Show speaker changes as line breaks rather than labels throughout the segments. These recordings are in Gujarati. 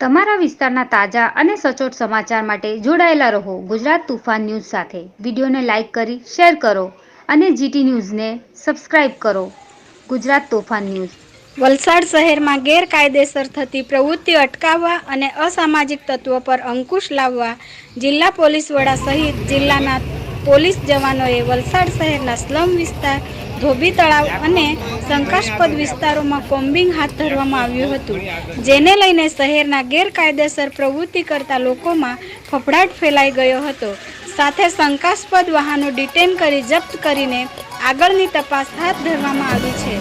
તમારા વિસ્તારના તાજા અને સચોટ સમાચાર માટે જોડાયેલા રહો ગુજરાત તુફાન ન્યૂઝ સાથે. વિડીયોને લાઇક કરી શેર કરો અને જીટી ન્યૂઝને સબસ્ક્રાઇબ કરો. ગુજરાત તોફાન ન્યૂઝ.
વલસાડ શહેરમાં ગેરકાયદેસર થતી પ્રવૃત્તિ અટકાવવા અને અસામાજિક તત્વો પર અંકુશ લાવવા જિલ્લા પોલીસ વડા સહિત જિલ્લાના પોલીસ જવાનોએ વલસાડ શહેરના સ્લમ વિસ્તાર, ધોબી તળાવ અને શંકાસ્પદ વિસ્તારોમાં કોમ્બિંગ હાથ ધરવામાં આવ્યું હતું, જેને લઈને શહેરના ગેરકાયદેસર પ્રવૃત્તિ કરતા લોકોમાં ફફડાટ ફેલાઈ ગયો હતો. સાથે શંકાસ્પદ વાહનો ડિટેન કરી જપ્ત કરીને આગળની તપાસ હાથ ધરવામાં આવી છે.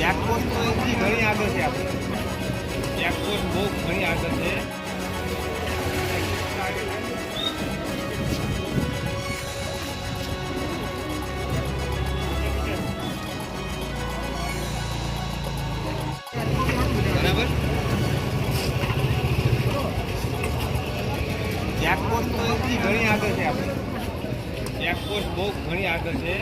ચેકપોસ્ટ તો એથી ઘણી આગળ છે. આપણે ચેકપોસ્ટ બહુ ઘણી આગળ છે. બરાબર, ચેકપોસ્ટ તો એથી ઘણી આગળ છે. આપણે ચેકપોસ્ટ બહુ ઘણી આગળ છે.